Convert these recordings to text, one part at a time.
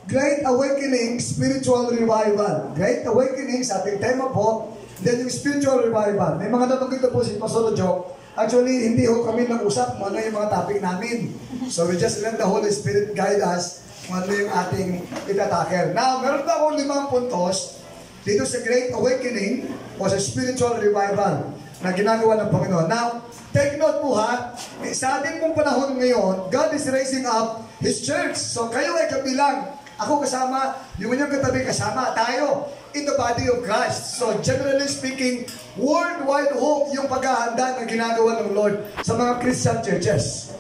Great Awakening, Spiritual Revival. Great Awakening sa ating tema po, then yung Spiritual Revival. May mga nabanggit na po si Pastor Joe. Actually, hindi ho kami nag-usap kung ano yung mga topic namin. So we just let the Holy Spirit guide us kung ano yung ating itatakel. Now, meron pa akong 5 puntos dito sa Great Awakening o sa Spiritual Revival na ginagawa ng Panginoon. Now, take note po ha, sa ating pong panahon ngayon, God is raising up His church. So kayo ay kabilang. Ako kasama, yung inyong katabi kasama, tayo in the body of Christ. So generally speaking, worldwide hope yung paghahanda na ginagawa ng Lord sa mga Christian churches.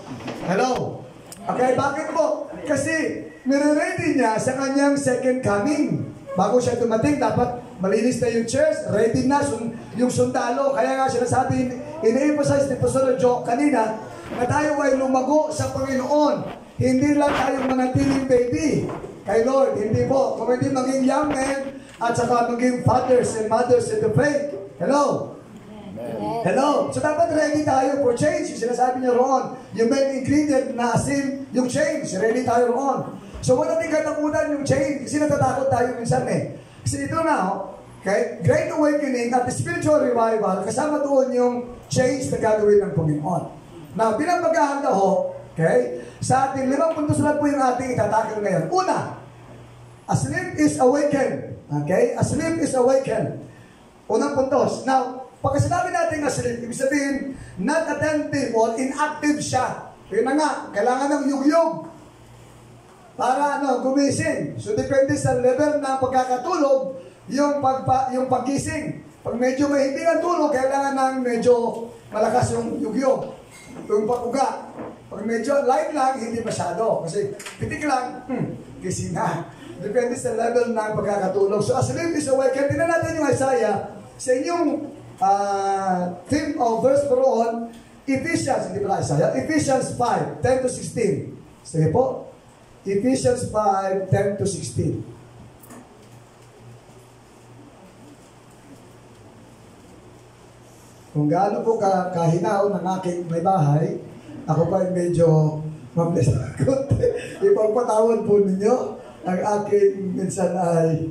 Hello? Okay, bakit po? Kasi nire-ready niya sa kanyang second coming. Bago siya dumating, dapat malinis na yung church, ready na yung sundalo. Kaya nga sinasabi, in-emphasize ni Pastor Joe kanina, na tayo ay lumago sa Panginoon. Hindi lang tayo manatiling baby kay Lord, hindi po. Kung hindi maging young men at saka maging fathers and mothers in the faith. Hello? Amen. Hello? So dapat ready tayo for change. Yung sinasabi niya roon, yung main ingredient na asin, yung change. Ready tayo roon. So wala natin katakutan yung change. Kasi natatakot tayo minsan eh. Kasi ito na, okay? Great Awakening at the Spiritual Revival, kasama doon yung change na gagawin ng Panginoon. Now, bilang maghahanda ho, okay? Sa ating 5 puntos lang po yung ating itatakil ngayon. Una, asleep is awakened. Okay? Asleep is awakened. Unang puntos. Now, pag sinabi natin asleep, ibig sabihin, not attentive or inactive siya. Yun na nga, kailangan ng yugyog para gumising. So, depende sa level ng pagkakatulog, yung paggising. Pag medyo mahindi ang tulog, kailangan ng medyo malakas yung yugyog. Yung pag-uga. Pag medyo light lang, hindi masyado. Kasi pitik lang, gising na. Depende sa level ng pagkakatulog. So, asleep is awakened. Tingnan natin yung Isaiah. Sa inyong theme of verse for on, Ephesians, hindi pala Isaiah, Ephesians 5, 10 to 16. Sige po. Ephesians 5, 10 to 16. Kung gaano po kahinaw ng aking may bahay, ako pa ay medyo mables na konti. Ipagpatawad po ninyo, ang aking minsan ay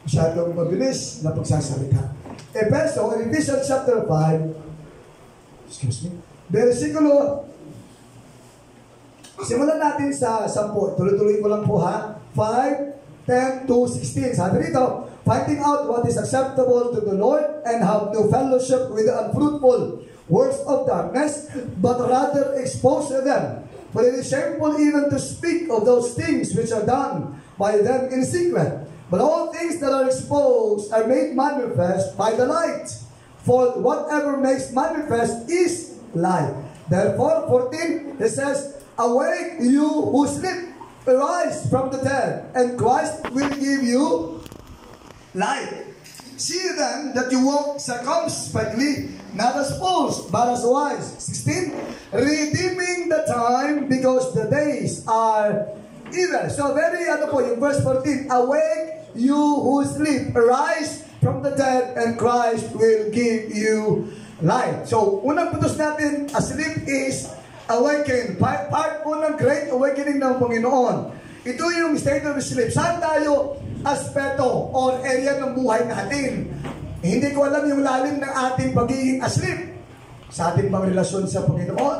masyadong mabilis na pagsasalita. Ephesians chapter 5, excuse me, versikulo, simulan natin sa 10. Tuloy-tuloy ko lang po ha. 5, 10 to 16. Sabi rito, finding out what is acceptable to the Lord and have no fellowship with the unfruitful works of darkness, but rather expose them. For it is shameful even to speak of those things which are done by them in secret. But all things that are exposed are made manifest by the light. For whatever makes manifest is light. Therefore, 14, it says, awake you who sleep, arise from the dead, and Christ will give you light. See then that you walk circumspectly, not as fools, but as wise. 16, redeeming the time, because the days are evil. So very, yung verse 14, awake you who sleep, arise from the dead, and Christ will give you light. So, unang putos natin, asleep is awakened. Part po ng Great Awakening ng Panginoon. Ito yung state of sleep. Saan tayo aspeto or area ng buhay natin? Hindi ko alam yung lalim ng ating pagiging asleep. Sa ating bang relasyon sa Panginoon?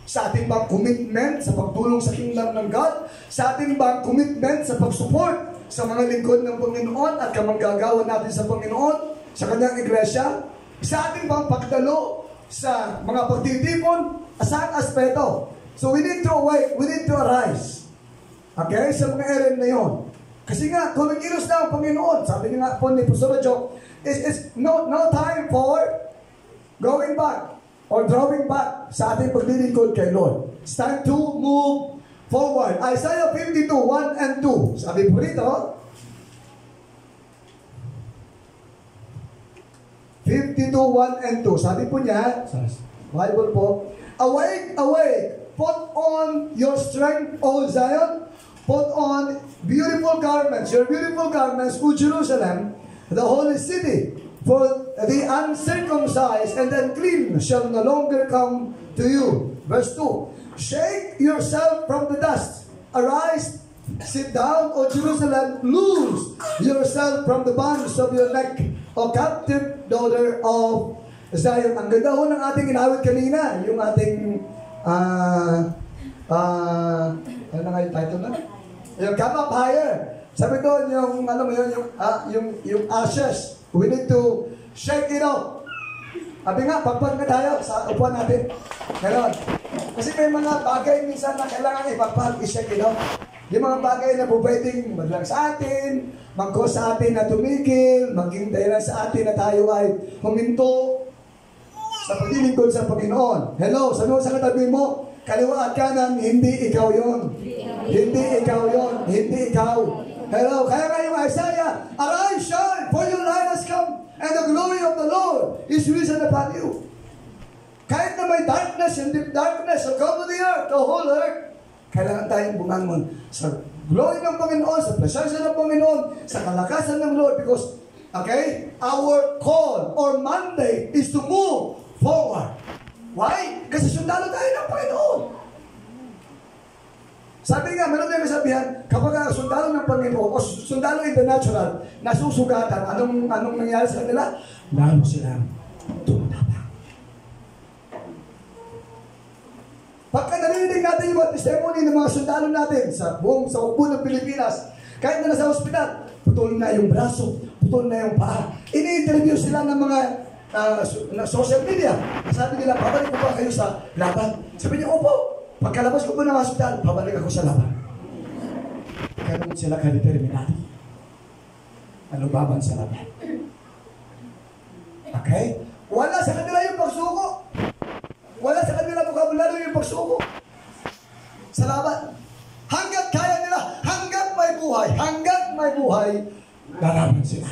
Sa ating bang commitment sa pagtulong sa kingdom ng God? Sa ating bang commitment sa pag-support sa mga lingkod ng Panginoon at kamanggagawa natin sa Panginoon, sa kanyang iglesia? Sa ating bang pagdalo sa mga pagtitipon? Saan aspeto? So we need to awake, we need to arise. Okay? Sa mga area na yun. Kasi nga, kumikilos na ang Panginoon. Sabi nga po ni Pastor Joe, it's no time for going back or drawing back sa ating paglilingkod kay Lord. It's time to move forward. Isaiah 52, 1 and 2. Sabi po rito, 52, 1 and 2. Sabi po niya, sa Bible po, awake, awake, put on your strength, O Zion, put on beautiful garments, your beautiful garments, O Jerusalem, the holy city. For the uncircumcised and the unclean shall no longer come to you. Verse 2. Shake yourself from the dust. Arise, sit down, O Jerusalem, loose yourself from the bonds of your neck, O captive daughter of Zion. Ang ganda ho ng ating inawit kanina, yung ating ano na nga yung title na? Yung come up higher. Sabi doon, yung ano mo yun, yung ashes. We need to shake it off. Sabi nga, pagpag na tayo sa upuan natin. Ganon. Kasi may mga bagay minsan na kailangan ipagpag, i-shake it off. Yung mga bagay na pwedeng maglang sa atin, mag-cause sa atin na tumigil, maging dahilan sa atin na tayo ay huminto sa paglilingkod sa Panginoon. Hello, sabi mo sa katabi mo, kaliwa at kanan, hindi ikaw yon. Hindi ikaw yon. Hindi ikaw. Hello, kaya nga yung Isaiah, arise, shine, for your light has come, and the glory of the Lord is risen upon you. Kahit na may darkness and deep darkness will come to the earth, the whole earth, kailangan tayong bumangon sa glory ng Panginoon, sa presensya ng Panginoon, sa kalakasan ng Lord, because, okay, our call or mandate is to move forward. Why? Kasi sundalo tayo ng Panginoon. Sabi nga, meron tayong kasabihan, kapag sundalo ng Panginoon, o sundalo in the natural, nasusugatan, anong nangyari sa kanila? Lalo silang tumatapang. Pagka narinig natin yung testimony ng mga sundalo natin sa buong ng Pilipinas, kahit na nasa ospital, putol na yung braso, putol na yung paa. Ini-interview sila ng mga social media. Sabi nila, babalik ko ba kayo sa laban? Sabi niya, opo. Pagkalabas ko po ng hospital, babalik ako sa laban. Ganun sila ka-determinado. Alubaban sa laban. Okay? Wala sa kanila yung pagsuko. Wala sa kanila vocabulary yung pagsuko. Sa laban. Hanggat kaya nila, hanggat may buhay, lalaban sila.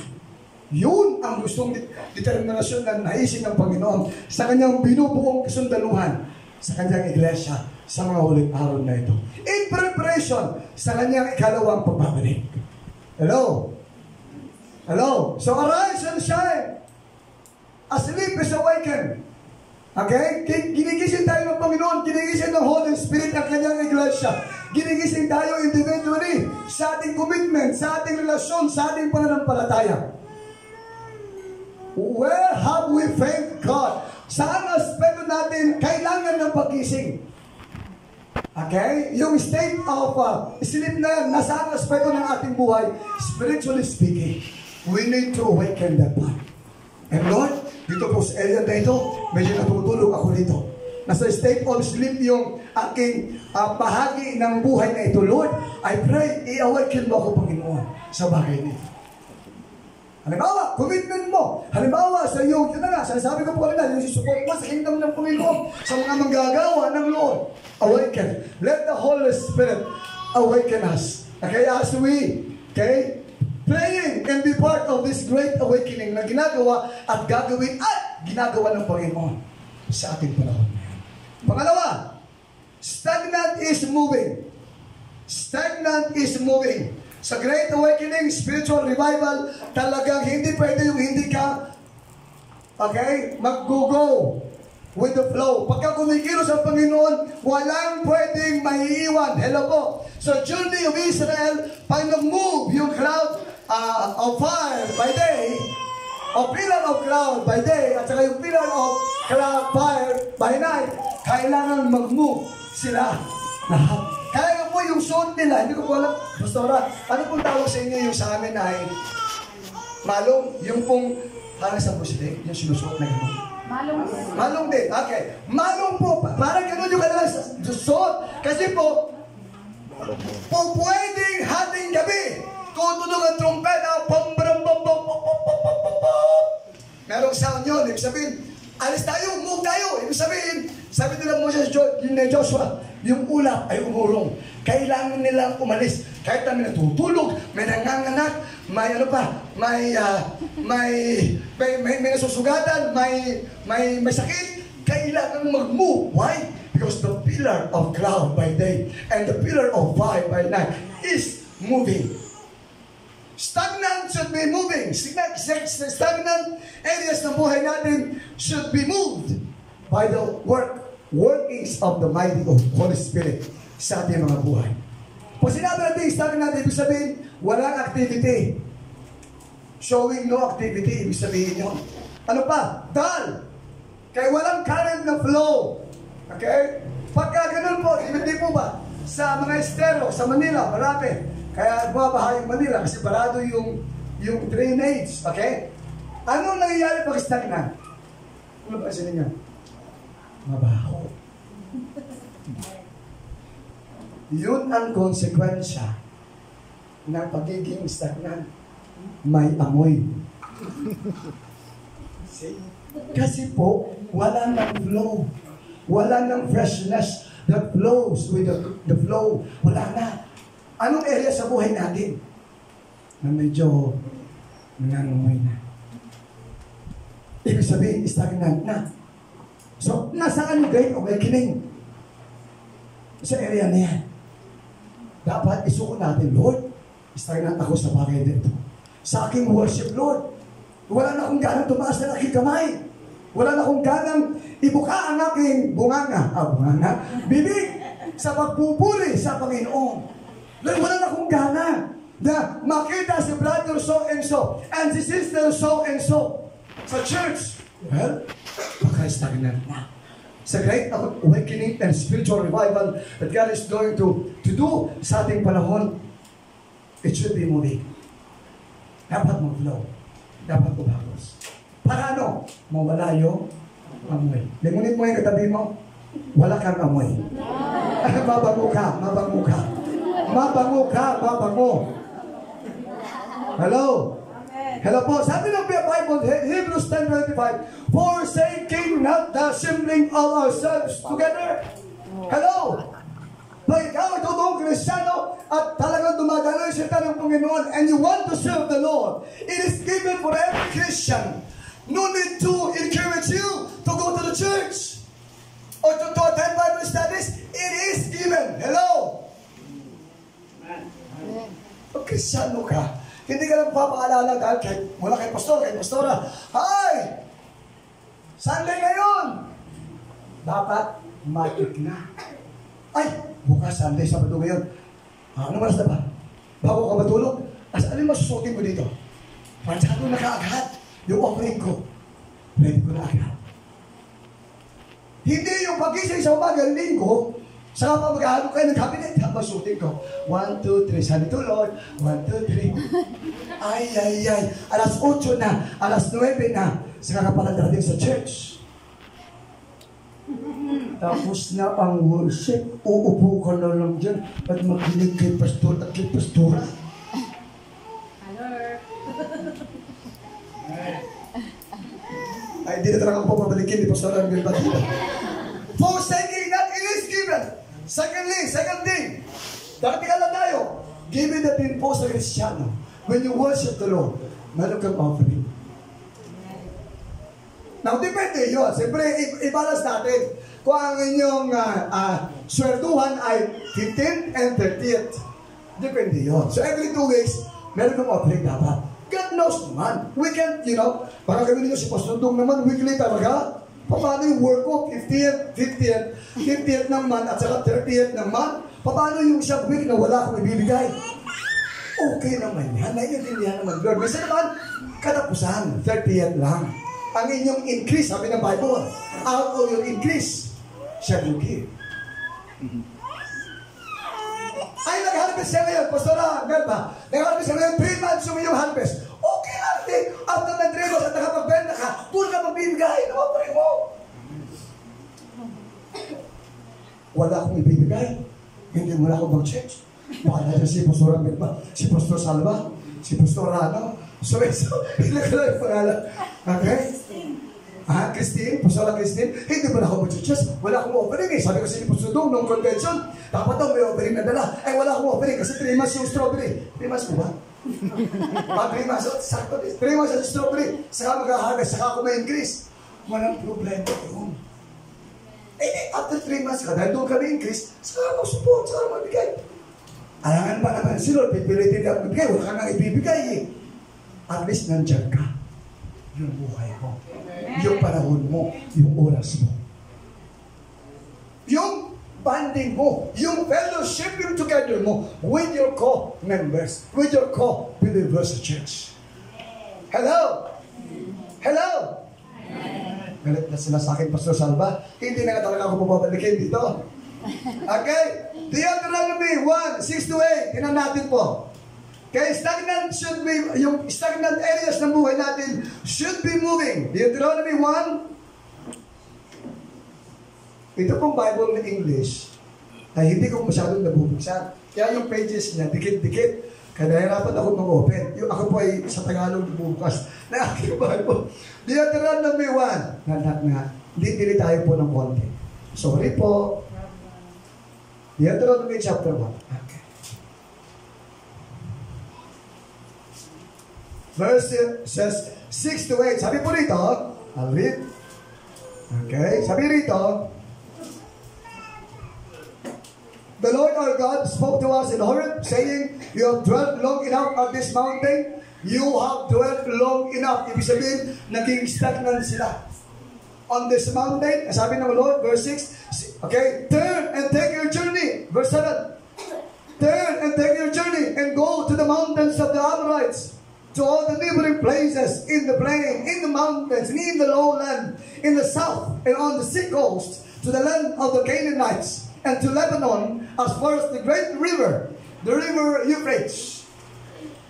Yun ang gustong determinasyon na naisin ng Panginoon sa kanyang binubuong kasundaluhan sa kanyang iglesia sa mga huling araw na ito. In preparation sa kanyang ikalawang pagbabalik. Hello? Hello? So arise and shine. Asleep is awakened. Okay? Ginigising tayo ng Panginoon, ginigising ng Holy Spirit ang kanyang iglesia. Ginigising tayo individually sa ating commitment, sa ating relasyon, sa ating pananampalataya. Where have we faith God? Saan aspeto natin kailangan ng pagising? Okay? Yung state of sleep na yan, nasaan aspeto ng ating buhay? Spiritually speaking, we need to awaken that part. And Lord, dito po sa area na ito, medyo natutulog ako dito. Nasa state of sleep yung aking bahagi ng buhay na ito. Lord, I pray, i-awaken mo ako, Panginoon, sa bagay nito. Halimbawa, commitment mo. Halimbawa, sa iyo, yun na nga, sinasabi ko po kanina, yung support mo sa kingdom ng Panginoon, sa mga manggagawa ng Lord. Awaken. Let the Holy Spirit awaken us. Okay, as we, okay, praying and be part of this great awakening na ginagawa at gagawin at ginagawa ng Panginoon sa ating panahon. Pangalawa, stagnant is moving. Stagnant is moving. Sa Great Awakening, Spiritual Revival, talagang hindi pwede yung hindi ka, okay, mag-go with the flow. Pagka kumikilos ang Panginoon, walang pwedeng maiiwan. Hello po. So, journey of Israel, pag nag-move yung cloud of fire by day, o pillar of cloud by day, at saka yung pillar of cloud fire by night, kailangan mag-move sila lahat. Kaya po yung suot nila, hindi ko po alam, Pastora, ano pong tawag sa inyo yung sa amin ay malong, yung pong parang sa buside, yung sinusuot na gano'n. Malong. Malong din, okay. Malong po, parang gano'n yung kanilang suot. Kasi po pwedeng hating gabi, tutunog ang trumpeta, merong sound yun, ibig sabihin, alis tayo, move tayo. Ibig sabihin, sabi nila mo ni Joshua, yung ulap ay umurong. Kailangan nilang umalis. Kahit na may natutulog, may nanganganak, may ano pa, may nasusugatan, may sakit. Kailangan mag-move. Why? Because the pillar of cloud by day and the pillar of fire by night is moving. Stagnant should be moving. Stagnant areas ng buhay natin should be moved by the work workings of the mighty Holy Spirit sa ating mga buhay. Pag sinabi natin, study natin, ibig sabihin, walang activity. Showing no activity, ibig sabihin yun. Ano pa? Dull. Kaya walang current na flow. Okay? Pagka ganun po, hindi po ba? Sa mga estero, sa Manila, marami. Kaya bumabaha yung Manila kasi barado yung drainage. Okay? Anong nangyayari pag stagnan? Ano ba kasi ninyo? Mabaho. Yun ang konsekwensya ng pagiging stagnan. May amoy. See? Kasi po, wala ng flow. Wala ng freshness that flows with the flow. Wala na. Anong area sa buhay natin na medyo nangangamoy na? Ibig sabihin, stagnant na. So, nasaan yung great awakening? Sa area na yan. Dapat isuko natin, Lord, stagnant ako sa bagay dito. Sa aking worship, Lord, wala na akong ganang tumaas na aking kamay. Wala na akong ganang ibuka ang aking bibig sa pagpupuri sa Panginoon. Lord, wala na akong gana na makita si brother so and so and si sister so and so sa church. Well, baka stagnant na. Sa great awakening and spiritual revival that God is going to do sa ating panahon, it should be moving. Dapat mag-flow. Dapat bumagos. Para ano? Mawala yung amoy. Limunin mo yung katabi mo, wala kang amoy. Mabango ka, mabango ka. Mabango ka, mabango. Hello? Hello po. Sabi ng Bible, Hebrews 10:25, forsaking not the assembling of ourselves together. Hello? Pag ikaw ay totoong Kristiyano at talagang dumadalo yung sita ng Panginoon and you want to serve the Lord, it is given for every Christian. No need to encourage you to go to the church or to attend Bible studies. It is given. Hello? Pag Kristiyano ka, hindi ka lang papaalala dahil mula kay pastor, kay pastora, hi! Sunday ngayon! Dapat matik na. Ay! Bukas Sunday, Sabado ngayon. Ano maras na ba? Bago ka matulog? Alin masusutin ko dito? Pansado na kaagad yung offering ko. Ready ko na agad. Hindi yung pagising sa umagang linggo, saka pa maghahalo kayo ng cabinet, masusutin ko. 1, 2, 3. Saan ito, Lord? 1, 2, 3. Ay. Alas 8 na, alas 9 na, saka ka pala darating sa church. Tapos na ang worship, uupo ka na lang dyan at makinig kay pastor at kay pastora. Ay, hindi na talaga po pabalikin ni Pastor Angel Batida. Forsaking that it is given. Second thing, darating ka lang tayo, given na din po sa Kristiyano, when you worship the Lord, meron kang offering. Now, depende yun. Siyempre, i-balance natin. Kung ang inyong swerduhan ay 15th and 30th, depende yun. So, every 2 weeks, meron kang offering dapat. God knows naman. We can't, parang kami ninyo si Pastor Dung naman, weekly talaga. Paano yung work ko? 50th ng month at saka 30th ng month? Paano yung isang week na wala akong ibibigay? Okay naman yan. Naiintindihan naman, Lord. Minsan naman, katapusan, 30th lang. Ang inyong increase, sabi ng Bible, out of your increase, shall you give. Ay, nag-harvest siya ngayon. Pastora, ba? Nag-harvest siya ngayon, 3 months yung iyong harvest. Okay lang, after ng 3 months at nakapagbenta ka, puro ka magbibigay. Nawaparin mo. Wala akong ibibigay. Hindi mo na ako mag-church. Baka na si Pastora Melba, si Pastor Salva, si Pastor Rano. So, ilan ka lang yung pangalan. Okay? Christine, Pastora Christine, hindi ba na ako mag-church? Wala akong offering eh. Sabi ko si Pastor Dong, nung convention, dapat daw may offering na dala. Eh, wala akong offering kasi 3 months yung strawberry. 3 months ko ba? 3 months, sakto din. 3 months yung strawberry. Saka mag-harvest, saka ako ma-increase. Walang problema yun. Eh, after 3 months ka, dahil doon kami increase, saka mag-support, saka magbigay. Alangan pa naman si Lord, pipilitin ka magbigay, wala ka nang ibibigay eh. At least nandyan ka. Yung buhay mo. Yung panahon mo. Yung oras mo. yung bonding mo, yung fellowshipping together mo with your co-members, with your co-believers sa church. Hello? Hello? Galit na sila sa akin, Pastor Salva. Hindi na nga talaga ako mababalikin dito. Okay? Deuteronomy 1:6-8. Tingnan natin po. Okay, stagnant should be, yung stagnant areas ng buhay natin should be moving. Deuteronomy 1. Ito pong Bible na English ay hindi ko masyadong nabubuksan. Kaya yung pages niya, dikit-dikit. Kaya nahirapan ako mag-open. Yung ako po ay sa Tagalog bubukas na aking Bible. Deuteronomy 1. Na. Dili tayo po ng konti. Sorry po. Deuteronomy chapter 1. Okay. Verse says 6-8. Sabi po rito, I'll read. Okay, sabi rito, the Lord our God spoke to us in Horeb, saying, you have dwelt long enough on this mountain. You have dwelt long enough. Ibig sabihin, naging stagnant sila. On this mountain, sabi ng Lord, verse 6, okay, turn and take your journey. Verse 7, turn and take your journey and go to the mountains of the Amorites, to all the neighboring places, in the plain, in the mountains, and in the lowland, in the south, and on the sea coast, to the land of the Canaanites, and to Lebanon, as far as the great river, the river Euphrates.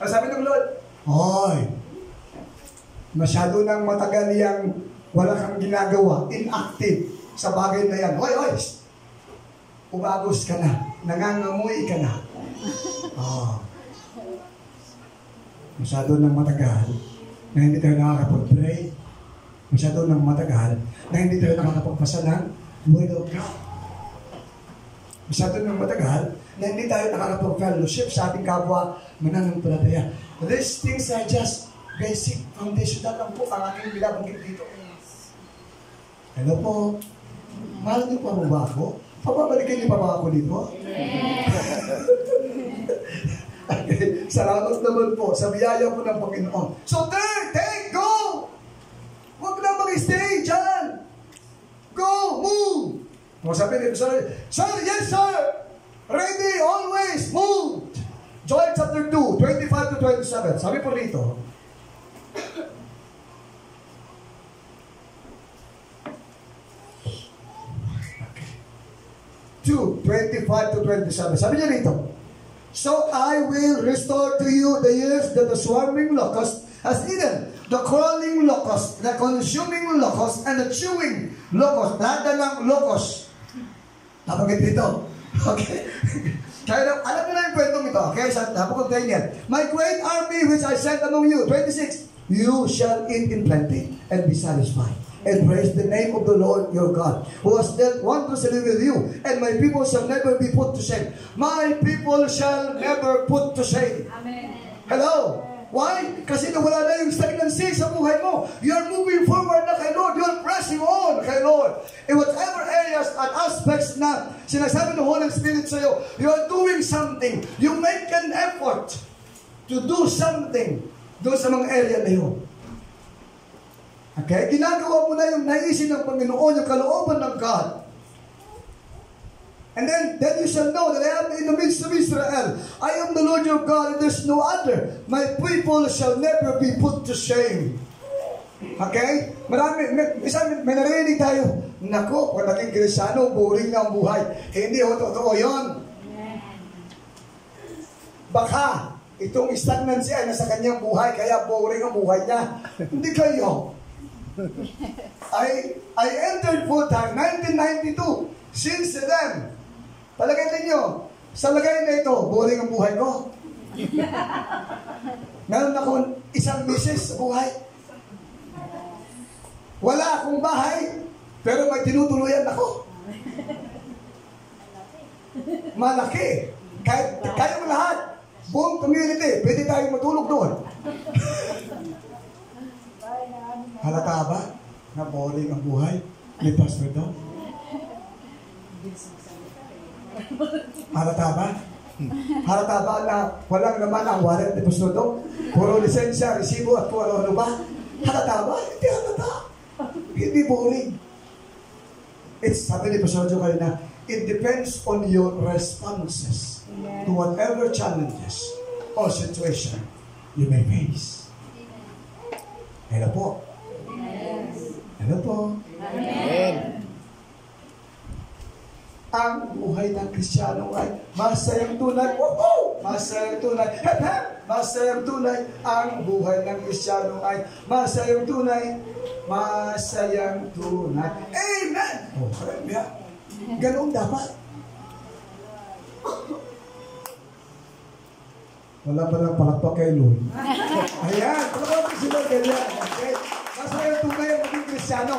Ang sabi ng Lord, hoy, masyado nang matagal yang wala kang ginagawa, inactive sa bagay na yan. Hoy, umagos ka na, nangangamoy ka na. Oh. Masyado nang matagal na hindi tayo nakakapag-pray. Masyado nang matagal na hindi tayo nakakapagpasa ng Word of God. Masyado nang matagal na hindi tayo nakakapag-fellowship sa ating kapwa mananampalataya. These things are just basic foundation na lang po ang aking binabanggit dito. Hello po. Mahal niyo pa ba ako? Pababalikin niyo pa ba ako dito? Okay. Salamat naman po sa biyaya po ng Panginoon. So turn, take, go! Huwag na mag-stay dyan. Go, move! Sabi niyo, sir, yes sir! Ready, always, move! Joel chapter 2, 25-27. Sabi po rito, 2:25-27. Sabi niya rito, so I will restore to you the years that the swarming locust has eaten, the crawling locust, the consuming locust, and the chewing locust. Lahat na ng locust. Napagit dito. Okay? Kaya alam mo na yung kwentong ito. Okay? Napagod yan. My great army which I sent among you. 26. You shall eat in plenty and be satisfied, and praise the name of the Lord your God, who has dealt wondrously with you, and my people shall never be put to shame. My people shall never put to shame. Amen. Hello? Why? Kasi nawala na yung stagnancy sa buhay mo. You're moving forward na kay Lord. You're pressing on kay Lord. In whatever areas and aspects na sinasabi ng Holy Spirit sa'yo, you're doing something. You make an effort to do something doon sa mga area na yun. Okay? Ginagawa mo na yung naisin ng Panginoon, yung kalooban ng God. And then you shall know that I am in the midst of Israel. I am the Lord your God, and there's no other. My people shall never be put to shame. Okay? May narinig tayo, nako, kung naging Kristyano, boring na ang buhay. Hindi ho, totoo yun. Baka, itong stagnancy ay nasa kanyang buhay, kaya boring ang buhay niya. Hindi kayo. I entered full-time 1992. Since then, palagay ninyo, sa lagay na ito, boring ang buhay ko. Meron akong isang misis sa buhay. Wala akong bahay, pero may tinutuluyan ako. Malaki. Kahit kayong lahat, buong community, pwede tayong matulog doon. Halata ba na boring ang buhay ni Pastor Dom? Halata ba? Halata ba na walang naman ang warrant ni Pastor Dom? Puro lisensya, resibo at kung ano ba? Halata ba? Hindi halata. Hindi boring. It's sabi ni Pastor Dom kanina, it depends on your responses to whatever challenges or situation you may face. Hello po. Hello po. Amen. Ang buhay ng Kristiyano ay masayang tunay. Woo! Masayang tunay. Hep, hep! Masayang tunay. Ang buhay ng Kristiyano ay masayang tunay. Masayang tunay. Amen! Oh, hallelujah. Ganun dapat. Wala pa lang palakpak kay Lord. Ayan, palakpak si Lord ganyan. Okay? Masayang tunay ang maging Kristiyano.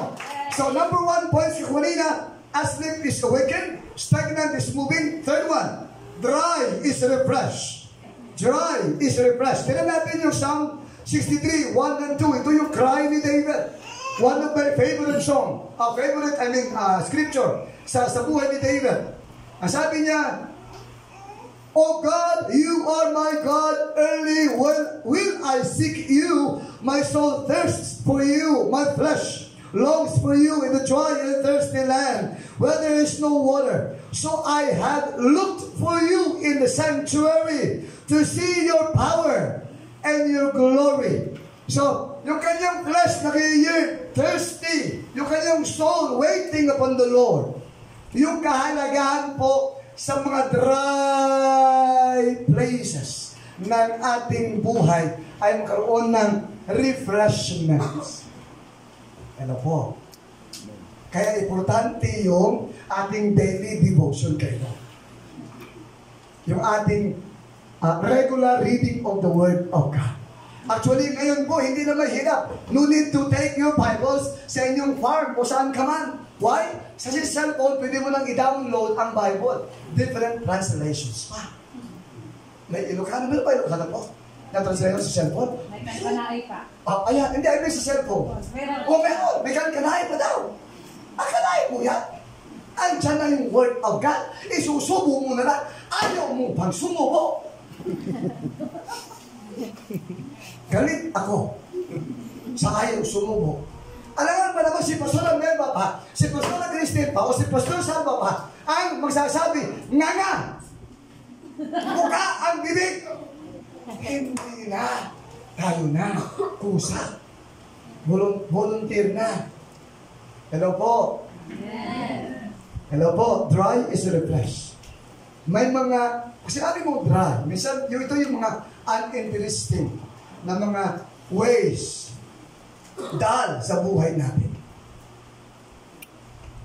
So, number 1 point si Juanina, asleep is awakened, stagnant is moving. Third one, dry is refreshed. Dry is refreshed. Tignan natin yung Psalm 63, 1 and 2. Ito yung cry ni David. One of my favorite song. Scripture sa buhay ni David. Ang sabi niya, "O God, you are my God. Early will I seek you. My soul thirsts for you. My flesh longs for you in the dry and thirsty land where there is no water. So I have looked for you in the sanctuary to see your power and your glory." So, yung kanyang flesh nag-yearn, thirsty. Yung kanyang soul waiting upon the Lord. Yung kahalagahan po sa mga dry places ng ating buhay ay magkaroon ng refreshments. Ano po? Kaya importante yung ating daily devotion kay Lord. Yung ating regular reading of the Word of God. Actually, ngayon po, hindi na mahirap. No need to take your Bibles sa inyong farm o saan ka man. Why? Sa cellphone, pwede mo lang i-download ang Bible. Different translations pa. May Ilocano, meron pa Ilocano po? Na-translate sa cellphone? May kankanay pa. Ayan, hindi, ay sa cellphone. Meron. May kankanay pa daw. Kanay mo yan. Andiyan na yung Word of God. Isusubo mo na lang. Ayaw mo pang sumubo. Galit ako sa ayaw sumubo. Alam mo naman si Pastor Melba pa, si Pastor Christine pa, o si Pastor Salva pa, ang magsasabi, nga, buka ang bibig. Hindi na. Tayo na. Kusa. Volunteer na. Hello po. Hello po. Dry is refresh. May mga, sinabi mo dry, minsan ito yung mga uninteresting na mga ways dahil sa buhay natin.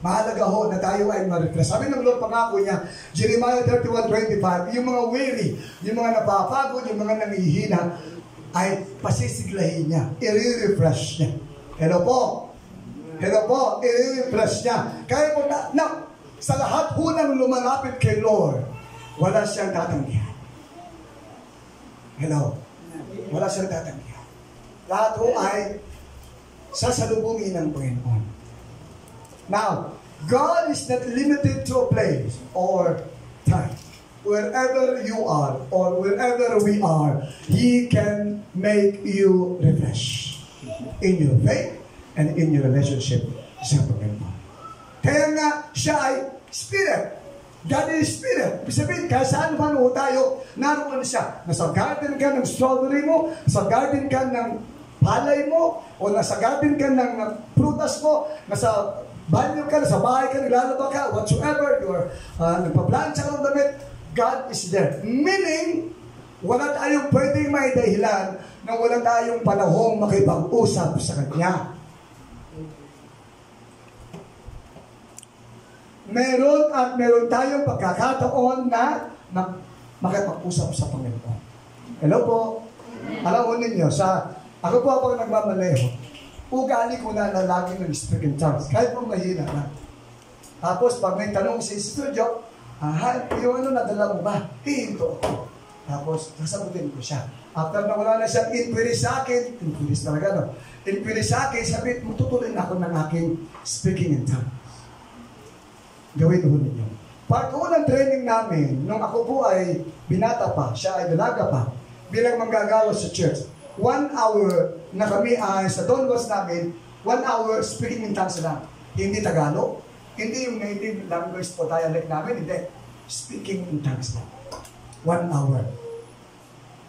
Mahalaga ho na tayo ay ma-refresh. Sabi ng Lord, pangako niya, Jeremiah 31:25, yung mga weary, yung mga napapagod, yung mga nangihina, ay pasisiglahin niya. I-refresh niya. Hello po. Hello po. I-refresh niya. Kaya po sa lahat po ng lumalapit kay Lord, wala siyang tatanggihan. Hello. Wala siyang tatanggihan. Lahat po ay sasalubungin ng Panginoon. Now, God is not limited to a place or time. Wherever you are or wherever we are, He can make you refresh in your faith and in your relationship sa Panginoon. Kaya nga, siya ay Spirit. God is Spirit. Ibig sabihin, kahit saan man o tayo, naroon siya. Nasa garden ka ng strawberry mo, nasa garden ka ng palay mo, o nasa garden ka ng prutas mo, nasa banyo ka, nasa bahay ka, naglalaba ka, whatsoever, you're nagpa-plancha ka ng damit, God is there. Meaning, wala tayong pwedeng may dahilan na wala tayong panahong makipag-usap sa Kanya. Meron tayong pagkakataon na makipag-usap sa Panginoon. Hello po. Alam mo ninyo, ako po habang nagmamaneho, ugali ko na lagi nag-speak in tongues. Kahit po mahina na. Tapos pag may tanong sa studio, yung nadala mo ba? Hinto ako. Tapos sasagutin ko siya. After na wala na siya inquiry sa akin, inquiry talaga no? Inquiry sa akin, sabi, matutuloy na ako ng aking speaking in tongues. Gawin ho ninyo. Part 1 ng training namin, nung ako po ay binata pa, siya ay dalaga pa, bilang manggagawa sa church. 1 hour na kami ay sa Don Was namin, 1 hour speaking in tongues lang. Hindi Tagalog, Hindi yung native language o dialect namin, hindi. Speaking in tongues na. 1 hour.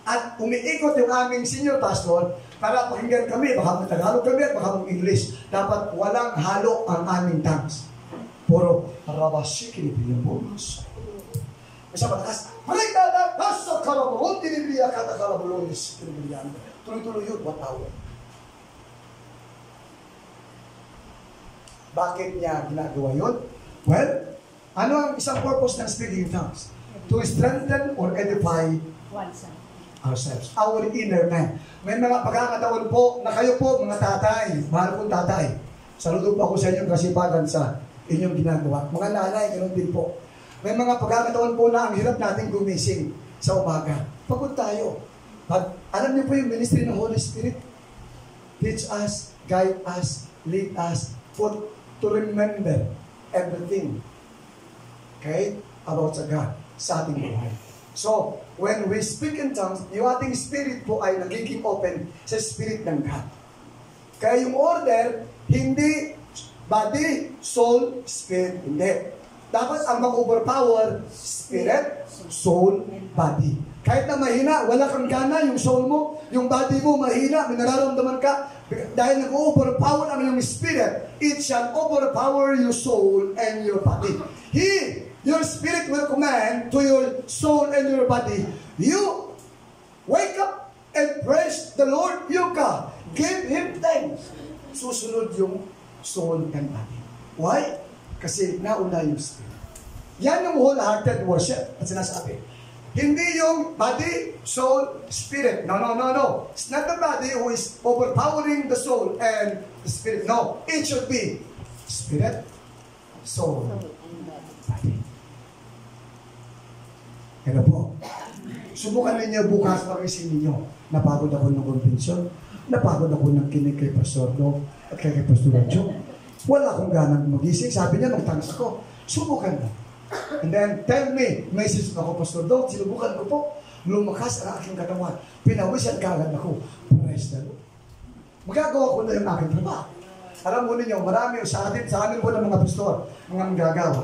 At umiikot yung aming senior pastor para pakinggan kami, baka Tagalog kami at baka English. Dapat walang halo ang aming tongues. Puro, rabashiki, binubunos. Isa matakas, maligdada, nasa kalabalon, tinibiya kata kalabalon, tinibiyan. Tuloy-tuloy yun, 1 hour. Bakit niya ginagawa yun? Well, ano ang isang purpose ng speaking in tongues? To strengthen or edify ourselves, our inner man. May mga pagkakataon po na kayo po, mga tatay, mahal kong tatay, saludo po ako sa inyong kasipagan sa inyong ginagawa. Mga nanay, ganoon din po. May mga pagkakataon po na ang hirap natin gumising sa umaga. Pagod tayo. Alam niyo po yung ministry ng Holy Spirit? Teach us, guide us, lead us, to remember everything. Okay? About sa God, sa ating buhay. So, when we speak in tongues, yung ating spirit po ay nagiging open sa spirit ng God. Kaya yung order, hindi body, soul, spirit, hindi. Dapat ang mag-overpower, spirit, soul, body. Kahit na mahina, wala kang gana, yung soul mo, yung body mo mahina, may nararamdaman ka, dahil nag-overpower ang iyong spirit, it shall overpower your soul and your body. Your spirit will command to your soul and your body, you wake up and praise the Lord your God. Give Him thanks. Susunod yung soul and body. Why? Kasi nauna yung spirit. Yan yung wholehearted worship at sinasabi. Hindi yung body, soul, spirit. No. It's not the body who is overpowering the soul and the spirit. No. It should be spirit, soul, body. Kaya po, subukan ninyo bukas pag-isip ninyo. Napagod ako ng convention. Napagod ako ng kinig kay Pastor No at kay Pastor Radyo. Wala akong ganang magising. Sabi niya, magtangas ako. Subukan na. And then, tell me, message ako, Pastor Dog, sinubukan ko po, lumakas ang aking katawan. Pinawisan kagad ako. Praise the Lord. Magagawa ko na yung aking trabaho. Alam mo ninyo, marami sa amin po ng mga pastor, mga manggagawa.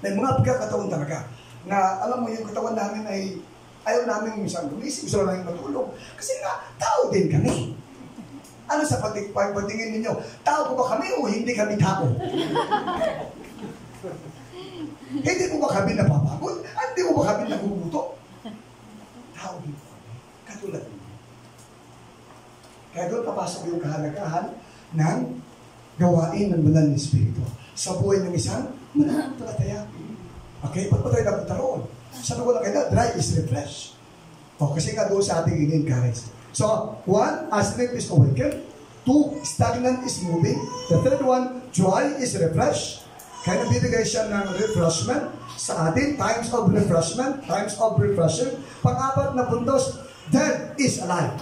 May mga pagkakataon talaga na alam mo yung katawan namin ay ayaw namin minsan gumising, gusto namin matulog. Kasi nga, tao din kami. Ano sa patingin ninyo? Tao po ba kami o hindi kami tao? Hindi mo ba kami napapagod? At hindi mo ba kami naguguto? Tao din po kami. Katulad ninyo. Kaya doon papasok yung kahalagahan ng gawain ng banal na Espiritu sa buhay ng isang mananampalataya. Okay? Pagpatay na punta roon. Sabi ko lang kayo, dry is refresh. O, kasi nga doon sa ating in-encourage. So, 1, sleep is awakened. 2, stagnant is moving. The third one, joy is refresh. Kaya nabibigay siya ng refreshment sa atin, times of refreshment, times of refreshing. Pang-apat na puntos, death is alive.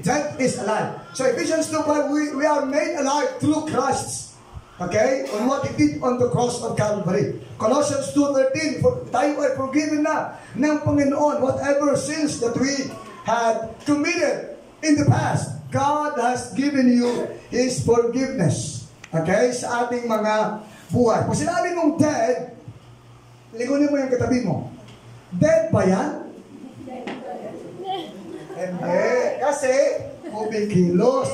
Death is alive. So Ephesians 2:5, we are made alive through Christ. Okay? On what He did on the cross of Calvary. Colossians 2:13, tayo ay forgiven na ng Panginoon whatever sins that we had committed in the past. God has given you His forgiveness. Okay? Sa ating mga buhay. Kung sinabi mong dead, ligunin mo yung katabi mo. Dead ba yan? Hindi. Kasi, kumikilos.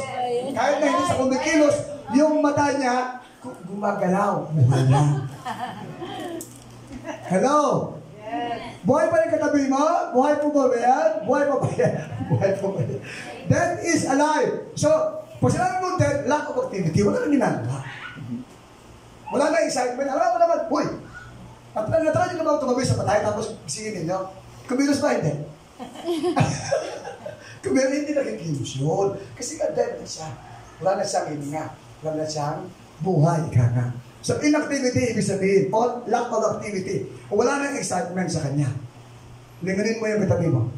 Kahit na hindi sa kumikilos, yung mata niya, gumagalaw. Buhay yan. Hello? Buhay pa yung katabi mo? Buhay po ba yan? Buhay pa ba yan? Buhay pa ba yan? Dead is alive. So, kung sinabi mong dead, lack of activity, wala nang ginagawa. Wala na excitement. Alam mo naman, uy, natry nyo na ba tumabi sa patay tapos singin ninyo? Kumilos ba? Hindi. Kumilos, hindi nakikilos yun. Kasi nga dead na siya. Wala na siyang hininga. Wala na siyang buhay ka nga. So, inactivity, ibig sabihin, or lack of activity. Wala na excitement sa kanya. Linganin mo yung katabi mo.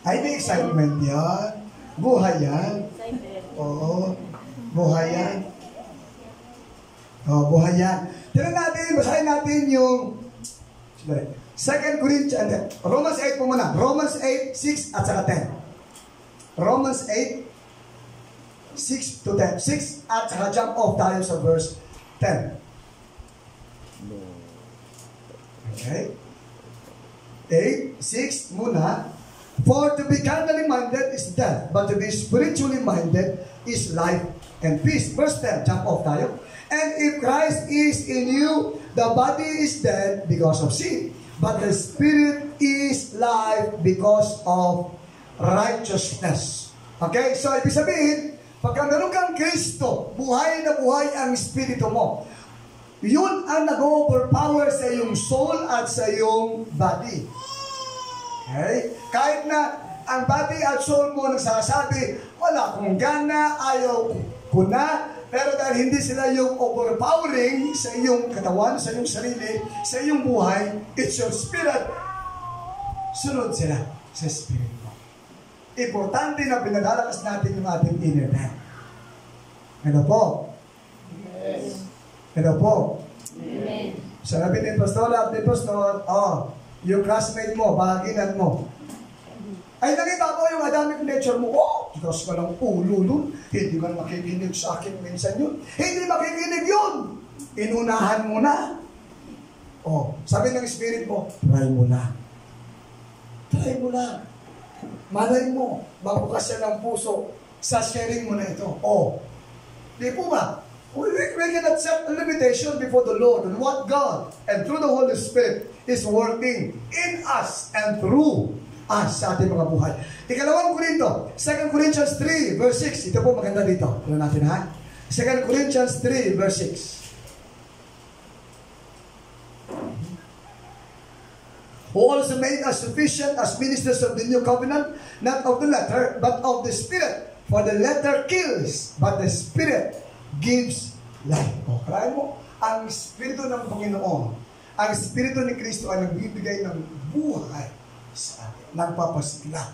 Ay, may excitement yan. Buhay yan. Oo. Buhay yan. Oh, buhay yan. Tignan natin, basahin natin yung 2 Corinthians, Romans 8 po muna. Romans 8, 6 at saka 10. Romans 8, 6 to 10. 6 at saka jump off tayo sa verse 10. Okay? 8, 6 muna. For to be carnally minded is death, but to be spiritually minded is life and peace. Verse 10, jump off tayo. And if Christ is in you, the body is dead because of sin, but the spirit is life because of righteousness. Okay? So, ibig sabihin, pagka meron kang Kristo, buhay na buhay ang espiritu mo. Yun ang nag-overpower sa iyong soul at sa iyong body. Okay? Kahit na ang body at soul mo nagsasabi, wala akong gana, ayaw ko na, pero dahil hindi sila yung overpowering sa iyong katawan, sa iyong sarili, sa iyong buhay, it's your spirit. Sunod sila sa spirit mo. Importante na pinagalakas natin yung ating inner man. Ano po? Yes. Ano po? Amen. Sabi ni Pastor at ni Pastor, yung classmate mo, bahaginan mo. Ay, nakita ko yung Adamic nature mo. Tigas ka ng ulo nun. Hindi ka makikinig sa akin minsan yun. Hindi makikinig yun. Inunahan mo na. Sabi ng Spirit mo, try mo na. Try mo na. Malay mo, mabukas siya ng puso sa sharing mo na ito. Di po ba? We cannot set a limitation before the Lord on what God and through the Holy Spirit is working in us and through us sa ating mga buhay. Ikalawang Korinto, 2 Corinthians 3 verse 6. Ito po maganda dito. Tignan natin ha. 2 Corinthians 3 verse 6. Who also made us sufficient as ministers of the new covenant, not of the letter, but of the Spirit. For the letter kills, but the Spirit gives life. Kalahin mo, ang Espiritu ng Panginoon, ang Espiritu ni Kristo ay nagbibigay ng buhay sa atin, nagpapasigla.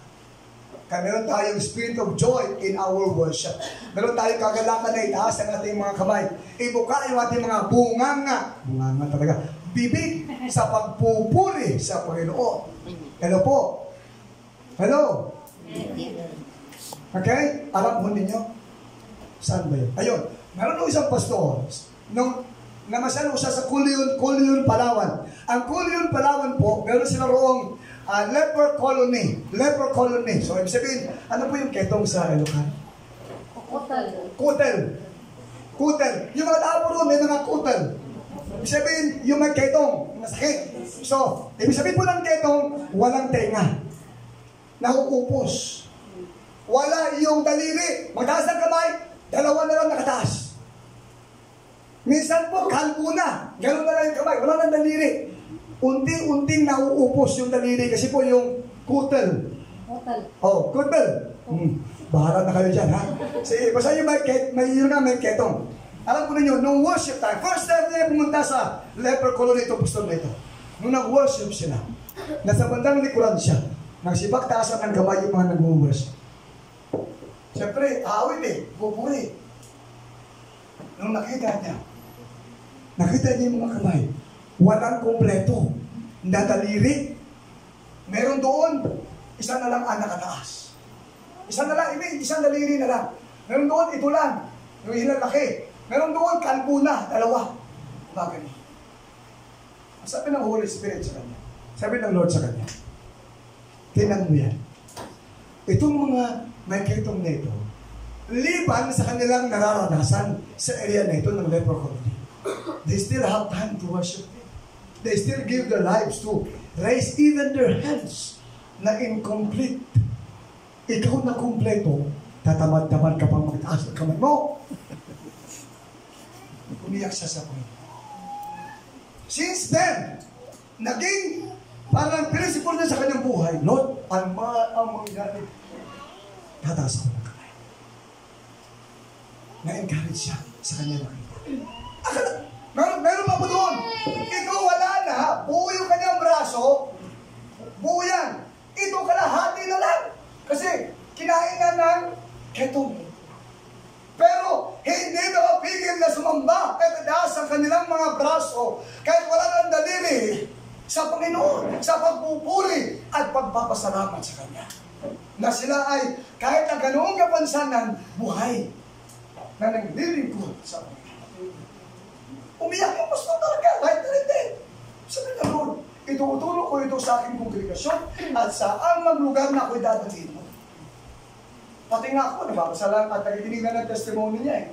Kaya meron tayong spirit of joy in our worship. Meron tayong kagalakan na itaas ang ating mga kamay. Ibuka yung ating mga bunganga talaga, bibig sa pagpupuri sa Panginoon. Hello po. Hello. Okay? Alam mo ninyo? Saan ba yun? Ayun. Meron nung isang pastor, namasyal siya sa Culion, Palawan. Ang Culion, Palawan po, meron sila roong leper colony. Leper colony. So, ibig sabihin, ano po yung ketong sa Ilocano? Kutel. Yung mga tao roon, may mga kutel. Ibig sabihin, yung may ketong, masakit. So, ibig sabihin po ng ketong, walang tenga. Nakuupos. Wala yung daliri. Magtaas ng kamay, dalawa na lang nakataas. Minsan po, kalbo na. Gano'n na lang yung kamay. Wala nang daliri. Unting-unting nauupos yung daliri kasi po yung kutel. Kutel. Bahala na kayo dyan, ha? Sige, basta yung may ketong. Alam ko ninyo, nung worship time, first time na pumunta sa leper colony itong pastor na ito. Nung nag-worship sila, nasa bandang likuran siya, nagsibak taasan ng kamay yung mga nag-worship. Siyempre, awit buburi. Nung nakita niya yung mga kamay, walang kompleto. Nadaliri. Meron doon, isa na lang ang nakataas. Isa na lang, isang daliri na lang. Meron doon, ito lang. Yung ilang laki. Meron doon, kalbo na, dalawa. Bakit? Sabi ng Holy Spirit sa kanya. Sabi ng Lord sa kanya, tinan mo yan. Itong mga may kitong na ito, liban sa kanilang nararanasan sa area na ito ng leper colony, they still have time to worship Him. They still give their lives to raise even their hands na incomplete. Ikaw na kumpleto, tatamad-tamad ka pang magtaas ng kamay mo. Umiyak siya sa Panginoon. Since then, naging parang principle na sa kanyang buhay, Lord, ang mangyari, tataas ako ng kamay. Na-encourage siya sa kanyang nakita. Meron pa po doon. Ito wala na. Buo yung kanyang braso. Buo yan. Ito kalahati na lang. Kasi kinain na ng ketong. Pero hindi na mapigil na sumamba at itaas ang kanilang mga braso kahit wala nang daliri sa Panginoon, sa pagpupuri at pagpapasalamat sa Kanya. Na sila ay kahit na ganoong kapansanan, buhay na naglilingkod sa Panginoon. Umiyak yung pastor talaga, kahit na hindi. Sabi na, Lord, itutulong ko ito sa aking kongregasyon at saan ang lugar na ako'y dadalhin mo. Pati nga ako, nababasa at nakikinig na ng testimony niya eh.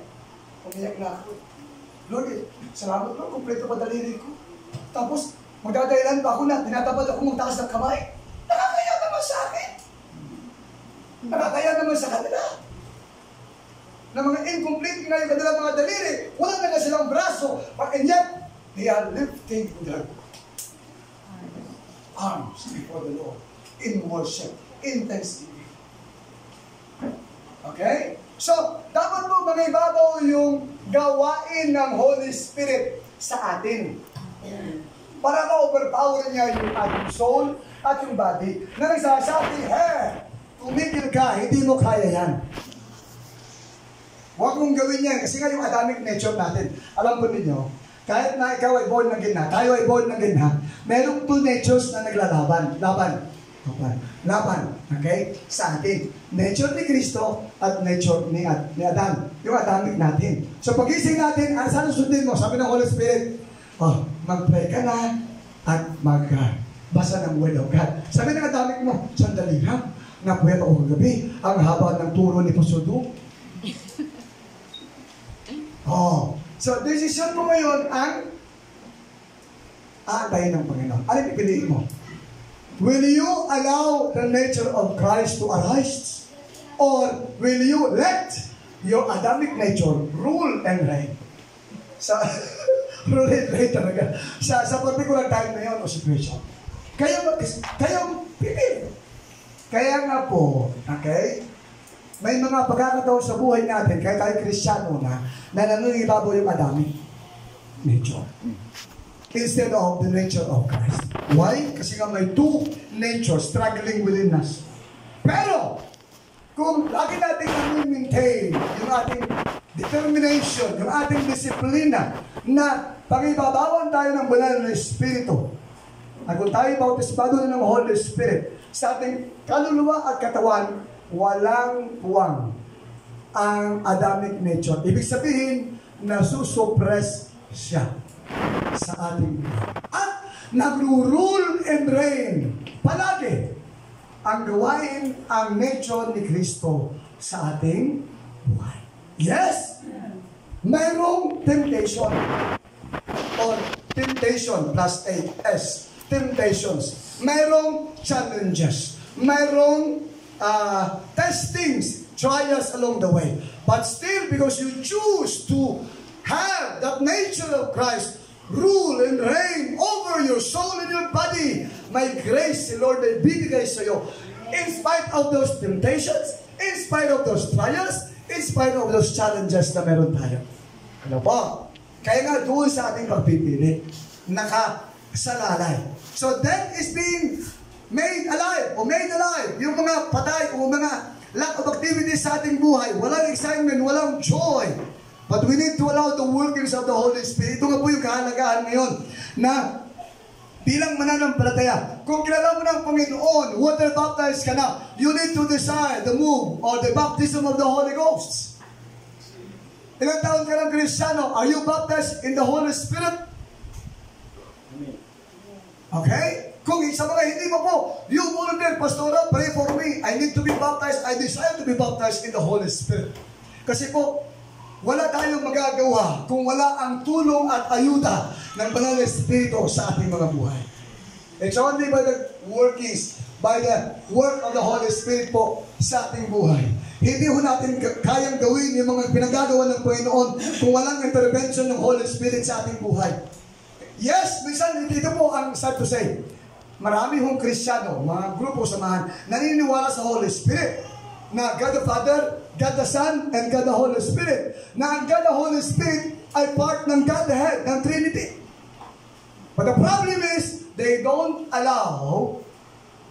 Umiyak na ako. Lord, salamat Lord, kumpleto pa daliri ko. Tapos, magdadahilan pa ako na, tinatabad ako magtaas ng kamay. Nakakaya naman sa akin. Nakakaya naman sa kanila. Na mga incomplete nga yung kanilang mga daliri, wala na silang braso, and yet, they are lifting their arms before the Lord in worship, in thanksgiving. Okay? So, dapat po mag-ibabaw yung gawain ng Holy Spirit sa atin. Para ma-overpower niya yung ating soul at yung body na nagsasabi, tumigil ka, hindi mo kaya yan. Huwag mong gawin yan kasi nga yung Adamic nature natin. Alam po ninyo, kahit na ikaw ay born again na, tayo ay born again na, merong two natures na naglalaban. Laban, okay? Sa atin. Nature ni Kristo at nature ni Adan. Yung Adamic natin. So pagising natin, saan sundin mo? Sabi ng Holy Spirit, mag-pray ka na at magbasa ng Word of God. Sabi ng Adamic mo, sandali lang, napuyat ako kagabi, ang haba ng turo ni Pusudo. So decision mo ngayon ang aantayin ng Panginoon. Ano pipiliin mo? Will you allow the nature of Christ to arise? Or will you let your Adamic nature rule and reign? Rule and reign talaga. Sa particular time na yun o situation. Kaya pipili. Kaya nga po, okay? May mga pagkakataon sa buhay natin, kaya tayo Kristiyano na nanangibabaw yung Adamic nature. Instead of the nature of Christ. Why? Kasi nga may two natures struggling within us. Pero, kung lagi natin maintain yung ating determination, yung ating disiplina, na pangibabawan tayo ng banal na Espiritu, at kung tayo bautismado na ng Holy Spirit, sa ating kaluluwa at katawan, walang puwang ang Adamic nature. Ibig sabihin, nasusuppress siya sa ating at nagro-rule and reign palagi ang gawain ang nature ni Kristo sa ating buhay. Yes, mayroong temptation or temptation plus S, temptations, mayroong challenges, mayroong testings, trials along the way, but still because you choose to have that nature of Christ rule and reign over your soul and your body. May grace si Lord ay bibigay sa iyo. In spite of those temptations, in spite of those trials, in spite of those challenges na meron tayo. Ano po? Kaya nga doon sa ating pagpipili, nakasalalay. So death is being made alive. Yung mga patay o mga lack of activity sa ating buhay, walang excitement, walang joy. But we need to allow the workings of the Holy Spirit. Ito nga po yung kahalagahan ngayon na bilang mananampalataya, kung kilala mo ng Panginoon, water baptized ka na, you need to desire the move or the baptism of the Holy Ghost. Ilang taon ka ng Kristiyano, are you baptized in the Holy Spirit? Okay? Kung sa mga hindi mo po, you volunteer, Pastora, pray for me. I need to be baptized. I desire to be baptized in the Holy Spirit. Kasi po, wala tayong magagawa kung wala ang tulong at ayuda ng Banal na Espiritu sa ating mga buhay. It's only by the workings, by the work of the Holy Spirit po sa ating buhay. Hindi ho natin kayang gawin yung mga pinagagawa ng Panginoon kung walang intervention ng Holy Spirit sa ating buhay. Yes, minsan dito po ang sad to say, marami hong Kristiyano, mga grupo samahan, naniniwala sa Holy Spirit na God the Father, God the Son, and God the Holy Spirit. Na ang God the Holy Spirit ay part ng God the Head, ng Trinity. But the problem is, they don't allow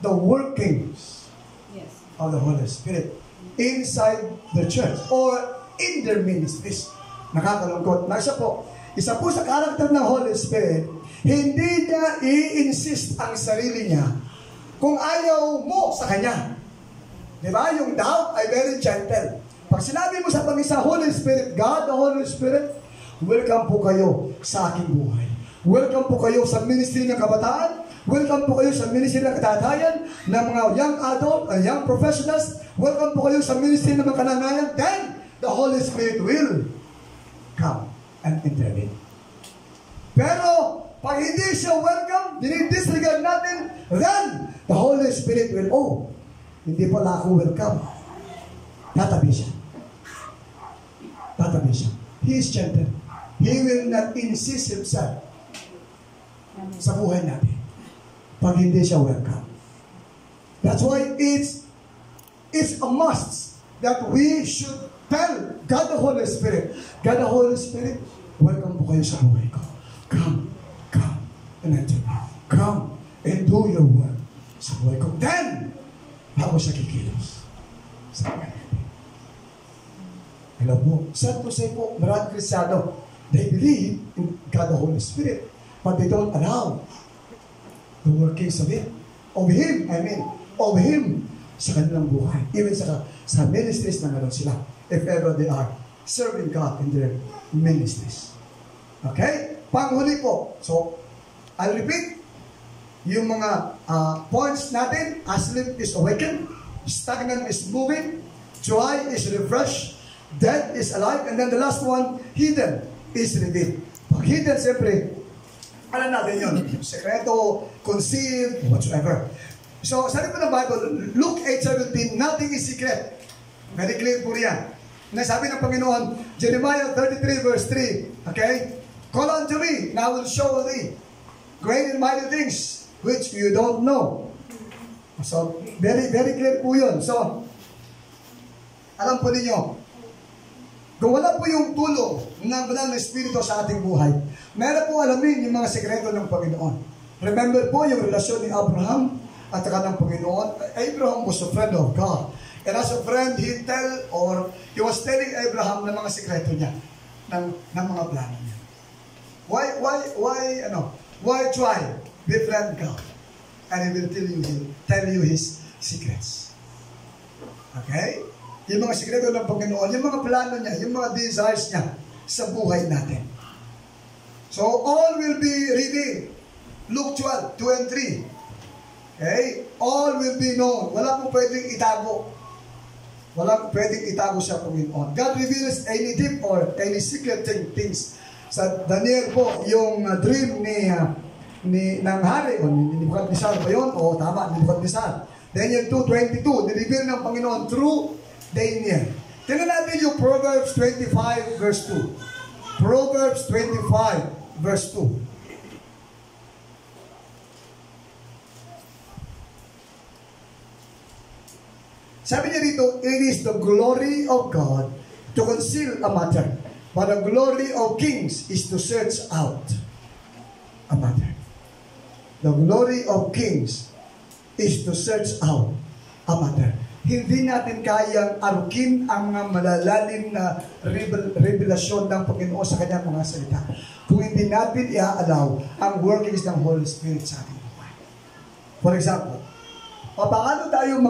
the workings of the Holy Spirit inside the church or in their ministries. Nakakalungkot. Na isa po sa karakter ng Holy Spirit, hindi niya i-insist ang sarili niya kung ayaw mo sa Kanya. Diba? Yung doubt ay very gentle. Pag sinabi mo sa pangisa, Holy Spirit, God, the Holy Spirit, welcome po kayo sa aking buhay. Welcome po kayo sa ministry ng kabataan. Welcome po kayo sa ministry ng katatayan, ng mga young adult, young professionals. Welcome po kayo sa ministry ng mga kananayan. Then, the Holy Spirit will come and intervene. Pero, pag hindi siya welcome, dinidisregard natin, then, the Holy Spirit will, hindi pala ako welcome. Tatabi siya. Tatabi siya. He is gentle. He will not insist himself sa buhay natin pag hindi siya welcome. That's why it's a must that we should tell God the Holy Spirit, God the Holy Spirit, welcome po kayo sa buhay ko. Come and enter me. Come and do your work sa buhay ko. Then, bago siya kikilos sa buhay natin. Hello po. Sad to say po, maraming Kristiyano, they believe in God the Holy Spirit, but they don't allow the workings of Him. Of Him sa kanilang buhay. Even sa ministries na meron sila. If ever they are serving God in their ministries. Okay? Panghuli po. So, I'll repeat. Yung mga points natin, asleep is awakened, stagnant is moving, dry is refreshed, dead is alive, and then the last one, hidden is revealed. Pag hidden, siyempre, alam natin yun. Sekreto, concealed, whatsoever. So, sabi po ng Bible, Luke 8:17, nothing is secret. Very clear po yan. Nasabi ng Panginoon, Jeremiah 33 verse 3, okay? Call unto me, and I will show thee great and mighty things which you don't know. So, very, very clear po yun. So, alam po ninyo, kung wala po yung tulong ng banal na Espiritu sa ating buhay, meron po alamin yung mga sekreto ng Panginoon. Remember po yung relasyon ni Abraham at saka ng Panginoon. Abraham was a friend of God. And as a friend, he was telling Abraham ng mga sekreto niya, ng mga plano niya. Why try befriend God? And He will tell you His secrets. Okay? Yung mga sekreto ng Panginoon, yung mga plano niya, yung mga desires niya sa buhay natin. So, all will be revealed. Luke 12, 2 and 3. Okay? All will be known. Wala pong pwedeng itago. Wala pong pwedeng itago sa Panginoon. God reveals any deep or any secret things. Sa Daniel po, yung dream ng hari, o ni Nebuchadnezzar ba yun? O tama, Nebuchadnezzar. Daniel 2:22, nireveal ng Panginoon through Daniel. Tingnan natin yung Proverbs 25 verse 2. Proverbs 25 verse 2. Sabi niya dito, it is the glory of God to conceal a matter, but the glory of kings is to search out a matter. The glory of kings is to search out a matter. Hindi natin kayang arukin ang mga malalalim na revelasyon ng Panginoon sa kanyang mga salita kung hindi natin i-allow ang workings ng Holy Spirit sa ating buhay. For example, paano tayo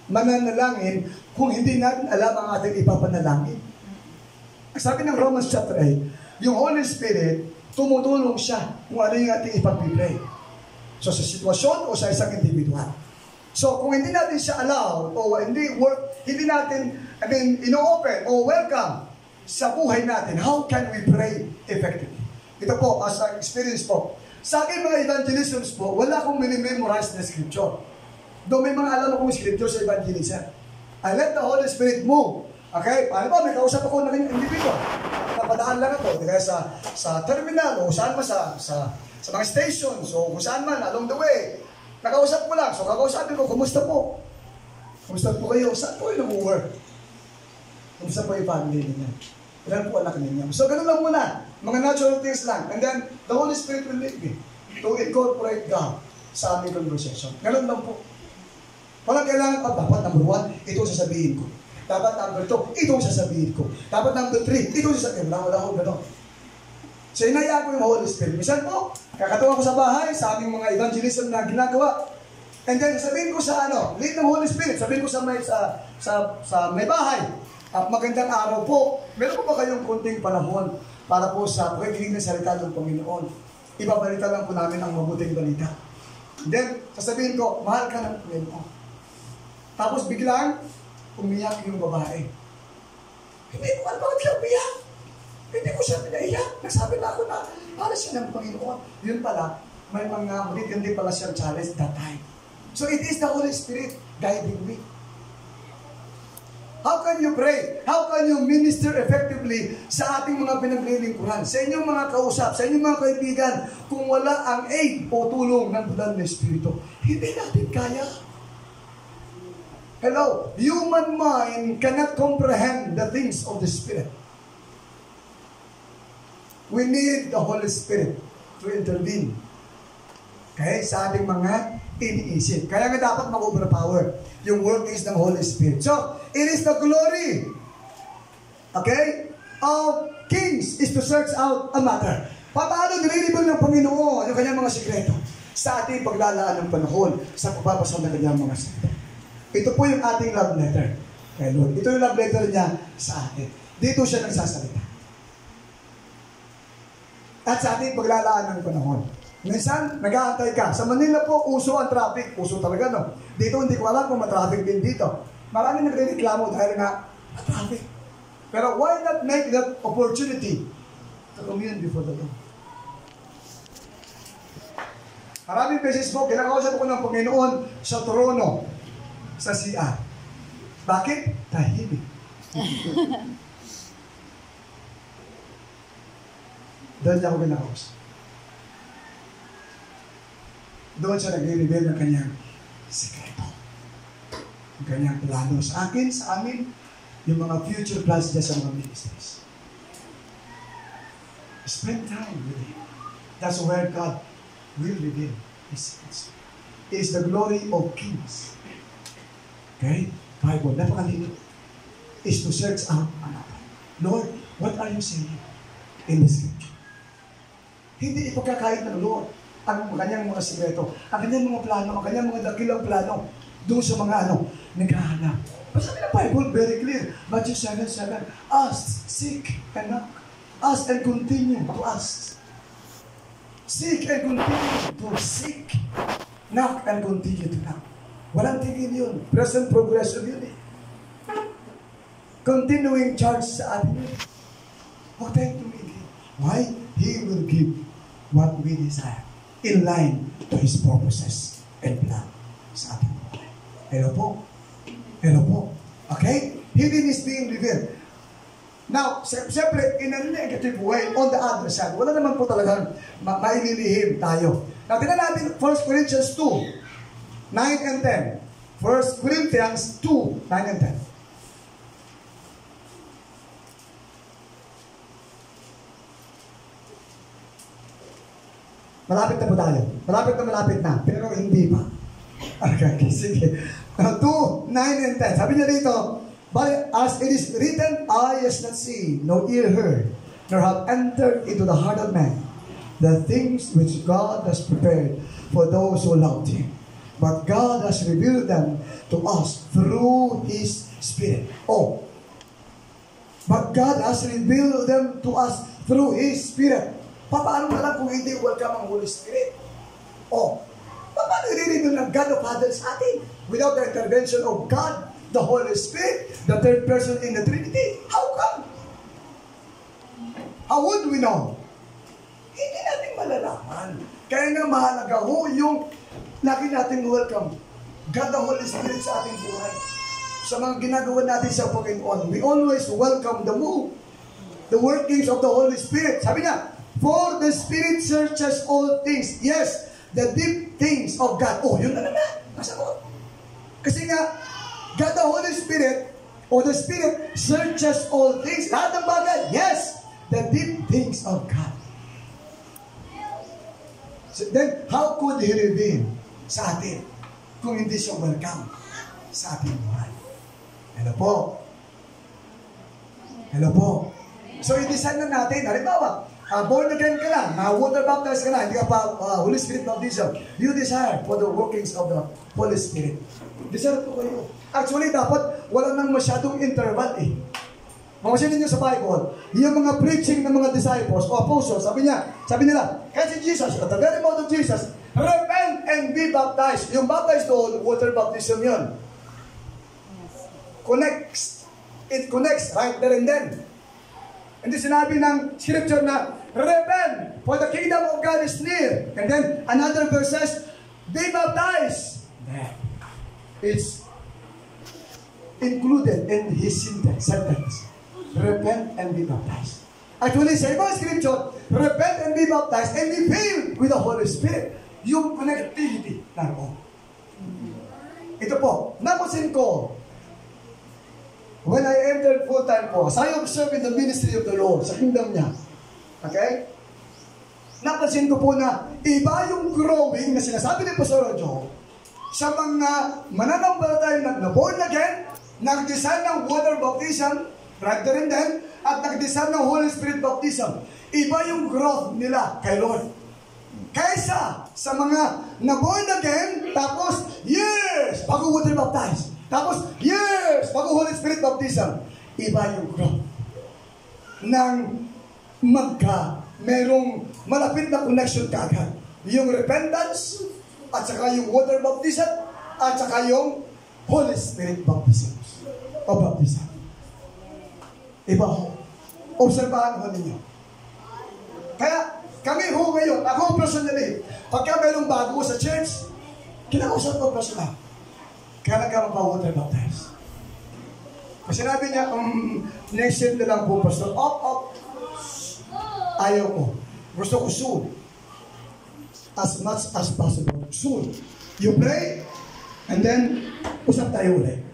mananalangin kung hindi natin alam ang ating ipapanalangin? Sabi ng Romans chapter 8, yung Holy Spirit, tumutulong siya kung ano yung ating ipag-pray. So sa sitwasyon o sa isang individual. So, kung hindi natin siya allow o hindi natin, ino-open o welcome sa buhay natin, how can we pray effectively? Ito po, as an experience po. Sa akin mga evangelisms po, wala akong minimemorize na scripture. Doon may mga alam akong scripture sa evangelism. I let the Holy Spirit move. Okay? Paano ba? May kausap ako ng individual. Napadaan lang ako. Kaya sa terminal o saan man sa mga stations o kung saan man along the way. Nakausap ko lang. So, kakausapin ko, kumusta po? Kumusta po kayo? Saan po yung nag-work? Kumusta po yung family niya? Ilan po anak niya? So, ganun lang muna. Mga natural things lang. And then, the Holy Spirit will lead me to incorporate God sa aming conversation. Ganun lang po. Walang kailangan pa. Dapat number 1, ito sasabihin ko. Dapat number 2, ito sasabihin ko. Dapat number 3, ito sasabihin ko. Wala ko gano'n. So, inaya ko yung Holy Spirit. Minsan po, kakatawa ko sa bahay, sa aming mga evangelism na ginagawa. And then, sabihin ko sa lead ng Holy Spirit, sabihin ko sa may bahay. Magandang araw po. Meron po ba kayong konting panahon para po sa pakikinig ng salita ng Panginoon? Ibabalita lang po namin ang mabuting balita. Then, sasabihin ko, mahal ka ng Panginoon. Tapos biglang, umiyak yung babae. Hindi ko alam bakit siya umiyak. Hindi ko siya pinaiyak. Nagsabi na ako na, para siya ng Panginoon. Yun pala, may mga hindi pala siyang challenge that time. So it is the Holy Spirit guiding me. How can you pray? How can you minister effectively sa ating mga pinaglilingkuran? Sa inyong mga kausap, sa inyong mga kaibigan, kung wala ang aid o tulong ng banal na Espiritu, hindi natin kaya. Hello, human mind cannot comprehend the things of the Spirit. We need the Holy Spirit to intervene. Okay? Sa ating mga iniisip. Kaya nga dapat mag-overpower yung workings ng Holy Spirit. So, it is the glory, okay, of kings is to search out a matter. Paano nire-reveal ng Panginoon yung kanyang mga sikreto sa ating paglalaan ng panahon sa pagbabasa ng kanyang mga sikreto. Ito po yung ating love letter kay Lord. Ito yung love letter niya sa atin. Dito siya nagsasalita. At sa ating paglalaan ng panahon. Minsan, nag-aantay ka. Sa Manila po, uso ang traffic. Uso talaga, no? Dito, hindi ko alam kung ma-traffic din dito. Marami nagre-reklamo dahil nga, traffic. Pero why not make that opportunity to commune before the Lord? Maraming beses po, kinakausap ko ng Panginoon sa trono, sa CR. Bakit? Tahimik. Doon niya ako kinakausap. Doon siya nag-reveal ng kanyang sikreto. Ang kanyang plano sa akin, sa amin, yung mga future plans niya sa mga ministries. Spend time with Him. That's where God will reveal His secrets. It is the glory of kings. Okay? Bible, napakalino. Is to search out another. Lord, what are you saying in the scripture? Hindi ipagkakait ng Lord ang kanyang mga sikreto, ang kanyang mga plano, ang kanyang mga dakilang plano doon sa mga naghahanap. Basta ng Bible, very clear. Matthew 7:7, ask, seek, and knock. Ask and continue to ask. Seek and continue to seek. Knock and continue to knock. Walang tigil yun. Present progression yun eh. Continuing charge sa atin yun. Huwag tayong tumigil. Why? He will give what we desire in line to His purposes and plan sa ating buhay. Hello po? Hello po? Okay? Hidden is being revealed. Now, siyempre, in a negative way, on the other side, wala naman po talagang maililihim tayo. Now, tingnan natin 1 Corinthians 2, 9 and 10. 1 Corinthians 2, 9 and 10. Malapit na po tayo. Malapit na. Pero hindi pa. Okay, sige. 2, 9 and 10. Sabi niya dito, but as it is written, eye has not seen, no ear heard, nor have entered into the heart of man, the things which God has prepared for those who loved Him. But God has revealed them to us through His Spirit. Oh. But God has revealed them to us through His Spirit. Paano na lang kung hindi welcome ang Holy Spirit? Oh, paano i-reveal ng God the Father sa atin without the intervention of God, the Holy Spirit, the third person in the Trinity? How come? How would we know? Hindi natin malalaman. Kaya nga mahalaga yung lagi natin welcome God the Holy Spirit sa ating buhay. Sa mga ginagawa natin sa Panginoon, we always welcome the move, the workings of the Holy Spirit. Sabi niya, for the Spirit searches all things. Yes, the deep things of God. Oh, yun na naman. Masagot. Kasi nga, God the Holy Spirit, or the Spirit searches all things. Lahat ng bagay. Yes, the deep things of God. So then, how could He reveal sa atin kung hindi siya welcome sa ating buhay? Hello po. Hello po. So, i-design na natin. Halimbawa, born again ka lang, water baptized ka lang, hindi ka pa Holy Spirit baptism. You desire for the workings of the Holy Spirit. Desire po kayo. Actually, dapat wala nang masyadong interval eh. Mamasinin niyo sa Bible, yung mga preaching ng mga disciples o apostles, sabi nila, kasi Jesus, at the very mouth of Jesus, repent and be baptized. Yung baptized doon, water baptism yun. It connects right there and then. Hindi sinabi ng scripture na, repent, for the kingdom of God is near. And then, another verse says, be baptized. It's included in his sentence. Repent and be baptized. Actually, sa ibang scripture, repent and be baptized and be filled with the Holy Spirit. Yung connectivity naroon. Ito po, napasin ko, when I entered full-time po, as I observe in the ministry of the Lord, sa kingdom niya, okay? Napasin ko po na iba yung growing na sinasabi ni Pastor Joe sa mga mananampalataya na born again, nag-design ng water baptism, right there and then, at nag-design ng Holy Spirit baptism. Iba yung growth nila kay Lord. Kaysa sa mga na-born again, tapos years bago water baptized. Tapos years bago Holy Spirit baptism. Iba yung growth. Nang merong malapit na connection kagad. Yung repentance, at saka yung water baptism, at saka yung Holy Spirit baptism. O baptism. Iba ho. Obserbahan ho ninyo. Kaya, kami ho ngayon, ako personally, pagka mayroong bago sa church, kinakausap ko personal. Kaya nagkamapawater baptized. Kasi sinabi niya, next year na lang po, Pastor, up. Ayaw ko. Gusto ko soon. As much as possible. Soon. You pray, and then, usap tayo ulit.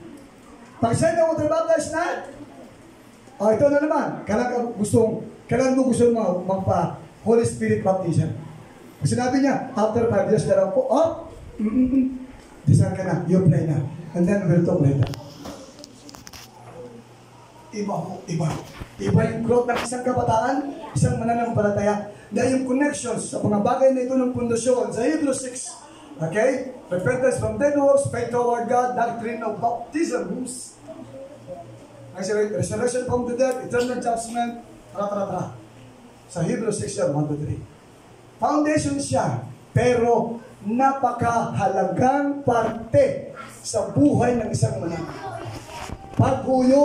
Pag sa'yo na water baptized na, ito na naman, kailan mo gusto magpa Holy Spirit baptism. Kasi sinabi niya, after 5 years na lang po, decide ka na, you pray na. And then we'll talk later. Iba yung growth ng isang kabataan, isang mananampalataya, dahil yung connections sa mga bagay na ito ng pundasyon sa Hebrews 6. Okay? Repentance from dead works, faith toward God, doctrine of baptisms, resurrection from the dead, eternal judgment, sa Hebrews 6, 1-3. Foundation siya, pero napakahalagang parte sa buhay ng isang mananampalataya. Paghuyo